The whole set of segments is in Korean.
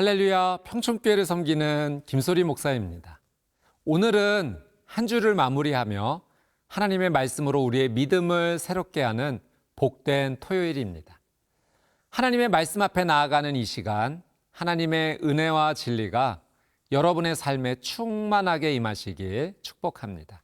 할렐루야, 평촌교회를 섬기는 김소리 목사입니다. 오늘은 한 주를 마무리하며 하나님의 말씀으로 우리의 믿음을 새롭게 하는 복된 토요일입니다. 하나님의 말씀 앞에 나아가는 이 시간, 하나님의 은혜와 진리가 여러분의 삶에 충만하게 임하시길 축복합니다.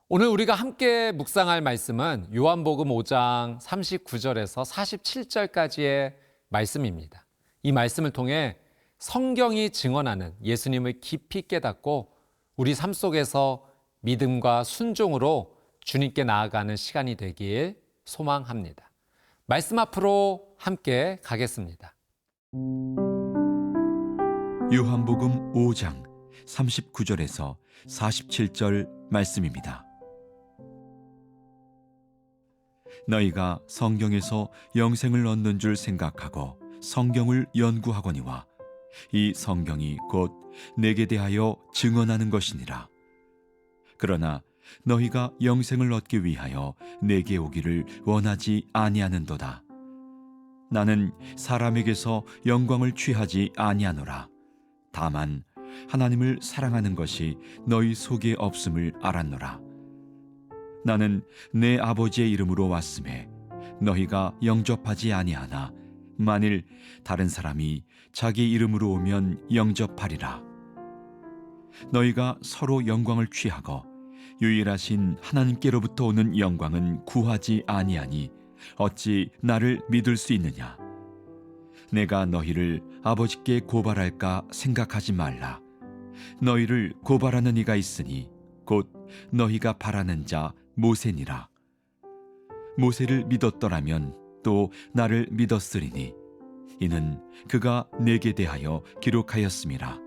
오늘 우리가 함께 묵상할 말씀은 요한복음 5장 39절에서 47절까지의 말씀입니다. 이 말씀을 통해 성경이 증언하는 예수님을 깊이 깨닫고 우리 삶 속에서 믿음과 순종으로 주님께 나아가는 시간이 되길 소망합니다. 말씀 앞으로 함께 가겠습니다. 요한복음 5장 39절에서 47절 말씀입니다. 너희가 성경에서 영생을 얻는 줄 생각하고 성경을 연구하거니와 이 성경이 곧 내게 대하여 증언하는 것이니라. 그러나 너희가 영생을 얻기 위하여 내게 오기를 원하지 아니하는도다. 나는 사람에게서 영광을 취하지 아니하노라. 다만 하나님을 사랑하는 것이 너희 속에 없음을 알았노라. 나는 내 아버지의 이름으로 왔음에 너희가 영접하지 아니하나 만일 다른 사람이 자기 이름으로 오면 영접하리라. 너희가 서로 영광을 취하고 유일하신 하나님께로부터 오는 영광은 구하지 아니하니 어찌 나를 믿을 수 있느냐? 내가 너희를 아버지께 고발할까 생각하지 말라. 너희를 고발하는 이가 있으니 곧 너희가 바라는 자 모세니라. 모세를 믿었더라면 또 나를 믿었으리니 이는 그가 내게 대하여 기록하였음이라.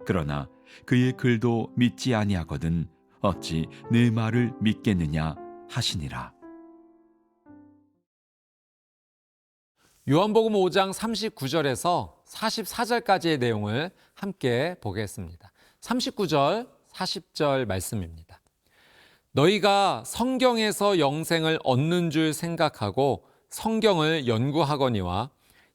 그러나 그의 글도 믿지 아니하거든 어찌 내 말을 믿겠느냐 하시니라. 요한복음 5장 39절에서 44절까지의 내용을 함께 보겠습니다. 39절, 40절 말씀입니다. 너희가 성경에서 영생을 얻는 줄 생각하고 성경을 연구하거니와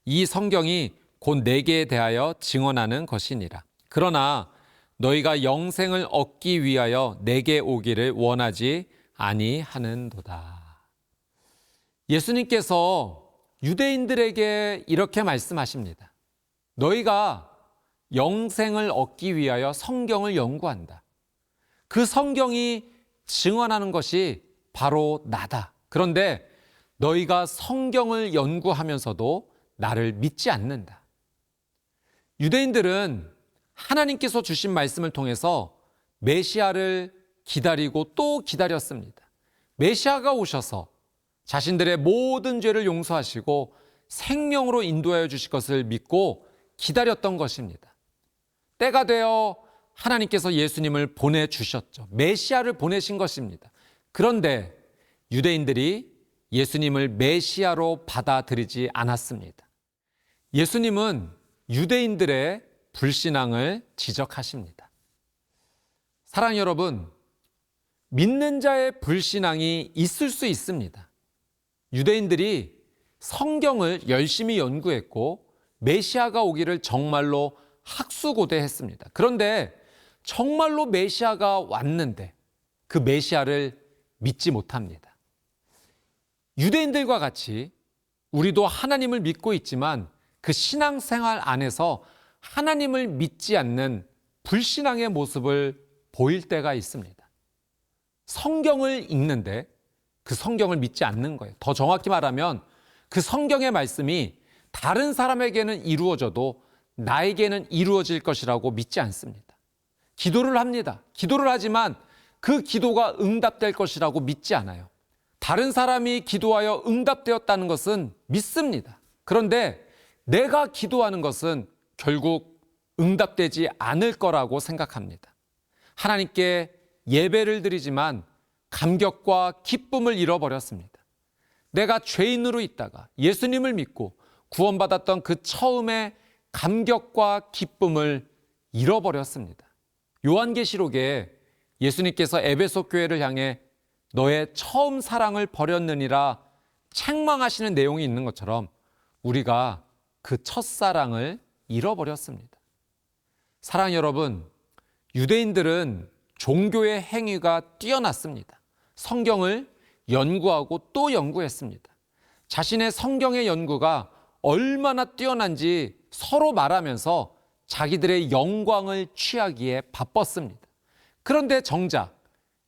이 성경이 곧 내게 대하여 증언하는 것이니라. 그러나 너희가 영생을 얻기 위하여 내게 오기를 원하지 아니하는도다. 예수님께서 유대인들에게 이렇게 말씀하십니다. 너희가 영생을 얻기 위하여 성경을 연구한다. 그 성경이 증언하는 것이 바로 나다. 그런데 너희가 성경을 연구하면서도 나를 믿지 않는다. 유대인들은 하나님께서 주신 말씀을 통해서 메시아를 기다리고 또 기다렸습니다. 메시아가 오셔서 자신들의 모든 죄를 용서하시고 생명으로 인도하여 주실 것을 믿고 기다렸던 것입니다. 때가 되어 하나님께서 예수님을 보내주셨죠. 메시아를 보내신 것입니다. 그런데 유대인들이 예수님을 메시아로 받아들이지 않았습니다. 예수님은 유대인들의 불신앙을 지적하십니다. 사랑하는 여러분, 믿는 자의 불신앙이 있을 수 있습니다. 유대인들이 성경을 열심히 연구했고 메시아가 오기를 정말로 학수고대했습니다. 그런데 정말로 메시아가 왔는데 그 메시아를 믿지 못합니다. 유대인들과 같이 우리도 하나님을 믿고 있지만 그 신앙생활 안에서 하나님을 믿지 않는 불신앙의 모습을 보일 때가 있습니다. 성경을 읽는데 그 성경을 믿지 않는 거예요. 더 정확히 말하면 그 성경의 말씀이 다른 사람에게는 이루어져도 나에게는 이루어질 것이라고 믿지 않습니다. 기도를 합니다. 기도를 하지만 그 기도가 응답될 것이라고 믿지 않아요. 다른 사람이 기도하여 응답되었다는 것은 믿습니다. 그런데 내가 기도하는 것은 결국 응답되지 않을 거라고 생각합니다. 하나님께 예배를 드리지만 감격과 기쁨을 잃어버렸습니다. 내가 죄인으로 있다가 예수님을 믿고 구원받았던 그 처음의 감격과 기쁨을 잃어버렸습니다. 요한계시록에 예수님께서 에베소 교회를 향해 너의 처음 사랑을 버렸느니라 책망하시는 내용이 있는 것처럼 우리가 그 첫사랑을 잃어버렸습니다. 사랑 여러분, 유대인들은 종교의 행위가 뛰어났습니다. 성경을 연구하고 또 연구했습니다. 자신의 성경의 연구가 얼마나 뛰어난지 서로 말하면서 자기들의 영광을 취하기에 바빴습니다. 그런데 정작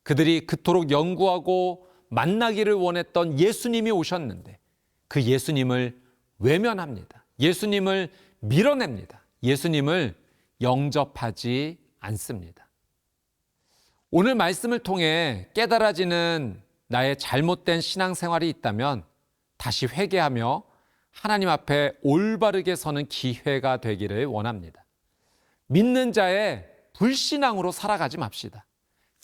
그들이 그토록 연구하고 만나기를 원했던 예수님이 오셨는데 그 예수님을 외면합니다. 예수님을 밀어냅니다. 예수님을 영접하지 않습니다. 오늘 말씀을 통해 깨달아지는 나의 잘못된 신앙생활이 있다면 다시 회개하며 하나님 앞에 올바르게 서는 기회가 되기를 원합니다. 믿는 자의 불신앙으로 살아가지 맙시다.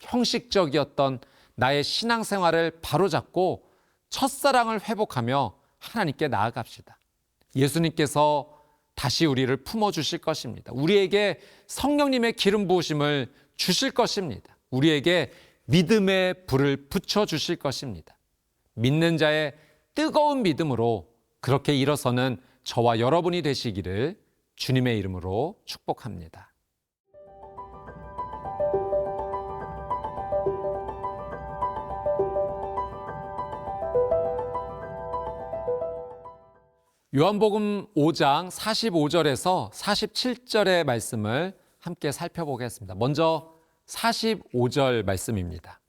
형식적이었던 나의 신앙생활을 바로잡고 첫사랑을 회복하며 하나님께 나아갑시다. 예수님께서 다시 우리를 품어주실 것입니다. 우리에게 성령님의 기름 부으심을 주실 것입니다. 우리에게 믿음의 불을 붙여주실 것입니다. 믿는 자의 뜨거운 믿음으로 그렇게 일어서는 저와 여러분이 되시기를 주님의 이름으로 축복합니다. 요한복음 5장 45절에서 47절의 말씀을 함께 살펴보겠습니다. 먼저 45절 말씀입니다.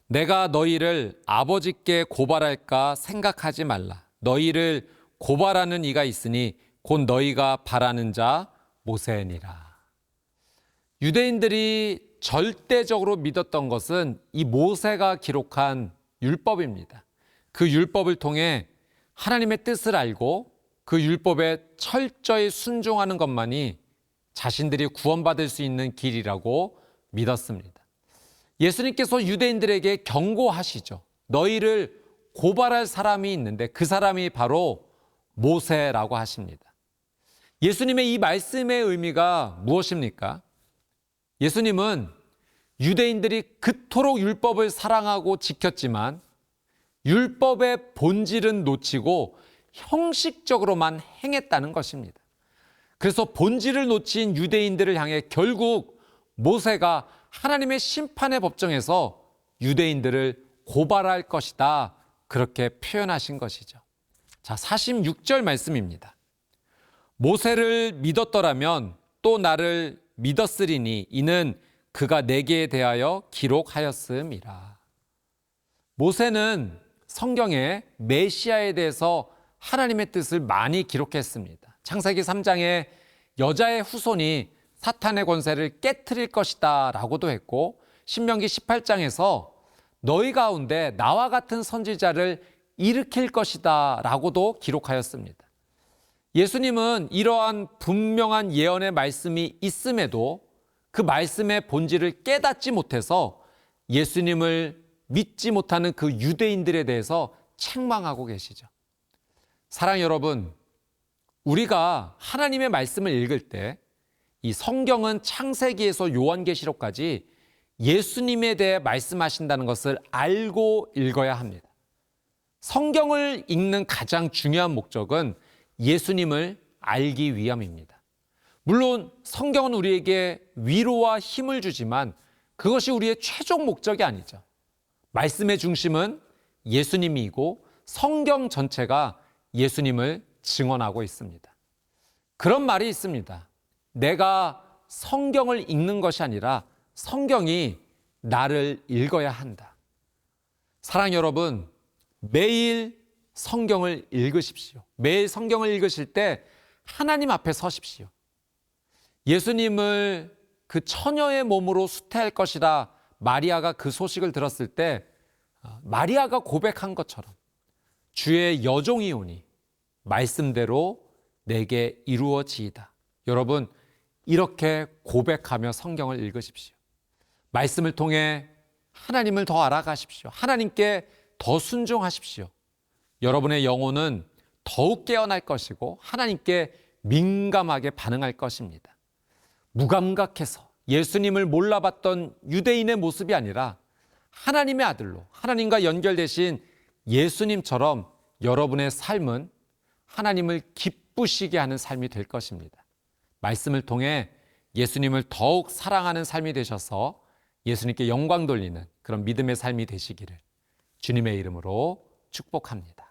내가 너희를 아버지께 고발할까 생각하지 말라. 너희를 고발하는 이가 있으니 곧 너희가 바라는 자 모세니라. 유대인들이 절대적으로 믿었던 것은 이 모세가 기록한 율법입니다. 그 율법을 통해 하나님의 뜻을 알고 그 율법에 철저히 순종하는 것만이 자신들이 구원받을 수 있는 길이라고 믿었습니다. 예수님께서 유대인들에게 경고하시죠. 너희를 고발할 사람이 있는데 그 사람이 바로 모세라고 하십니다. 예수님의 이 말씀의 의미가 무엇입니까? 예수님은 유대인들이 그토록 율법을 사랑하고 지켰지만 율법의 본질은 놓치고 형식적으로만 행했다는 것입니다. 그래서 본질을 놓친 유대인들을 향해 결국 모세가 하나님의 심판의 법정에서 유대인들을 고발할 것이다. 그렇게 표현하신 것이죠. 자, 46절 말씀입니다. 모세를 믿었더라면 또 나를 믿었으리니 이는 그가 내게 대하여 기록하였음이라. 모세는 성경에 메시아에 대해서 하나님의 뜻을 많이 기록했습니다. 창세기 3장에 여자의 후손이 사탄의 권세를 깨트릴 것이다 라고도 했고, 신명기 18장에서 너희 가운데 나와 같은 선지자를 일으킬 것이다 라고도 기록하였습니다. 예수님은 이러한 분명한 예언의 말씀이 있음에도 그 말씀의 본질을 깨닫지 못해서 예수님을 믿지 못하는 그 유대인들에 대해서 책망하고 계시죠. 사랑 여러분, 우리가 하나님의 말씀을 읽을 때 이 성경은 창세기에서 요한계시록까지 예수님에 대해 말씀하신다는 것을 알고 읽어야 합니다. 성경을 읽는 가장 중요한 목적은 예수님을 알기 위함입니다. 물론 성경은 우리에게 위로와 힘을 주지만 그것이 우리의 최종 목적이 아니죠. 말씀의 중심은 예수님이고 성경 전체가 예수님을 증언하고 있습니다. 그런 말이 있습니다. 내가 성경을 읽는 것이 아니라 성경이 나를 읽어야 한다. 사랑 여러분, 매일 성경을 읽으십시오. 매일 성경을 읽으실 때 하나님 앞에 서십시오. 예수님을 그 처녀의 몸으로 수태할 것이라 마리아가 그 소식을 들었을 때 마리아가 고백한 것처럼 주의 여종이 오니 말씀대로 내게 이루어지이다. 여러분, 이렇게 고백하며 성경을 읽으십시오. 말씀을 통해 하나님을 더 알아가십시오. 하나님께 더 순종하십시오. 여러분의 영혼은 더욱 깨어날 것이고 하나님께 민감하게 반응할 것입니다. 무감각해서 예수님을 몰라봤던 유대인의 모습이 아니라 하나님의 아들로 하나님과 연결되신 예수님처럼 여러분의 삶은 하나님을 기쁘시게 하는 삶이 될 것입니다. 말씀을 통해 예수님을 더욱 사랑하는 삶이 되셔서 예수님께 영광 돌리는 그런 믿음의 삶이 되시기를 주님의 이름으로 축복합니다.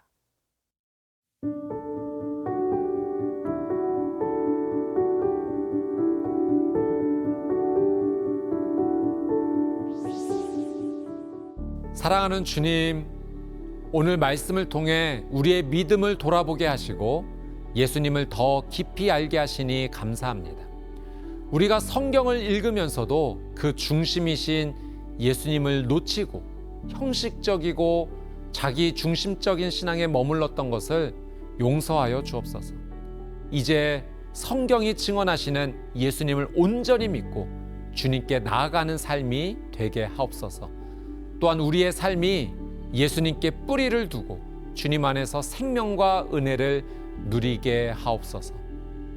사랑하는 주님, 오늘 말씀을 통해 우리의 믿음을 돌아보게 하시고 예수님을 더 깊이 알게 하시니 감사합니다. 우리가 성경을 읽으면서도 그 중심이신 예수님을 놓치고 형식적이고 자기 중심적인 신앙에 머물렀던 것을 용서하여 주옵소서. 이제 성경이 증언하시는 예수님을 온전히 믿고 주님께 나아가는 삶이 되게 하옵소서. 또한 우리의 삶이 예수님께 뿌리를 두고 주님 안에서 생명과 은혜를 누리게 하옵소서.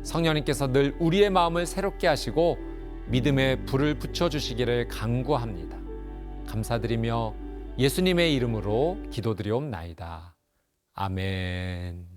성령님께서 늘 우리의 마음을 새롭게 하시고 믿음의 불을 붙여주시기를 간구합니다. 감사드리며 예수님의 이름으로 기도드리옵나이다. 아멘.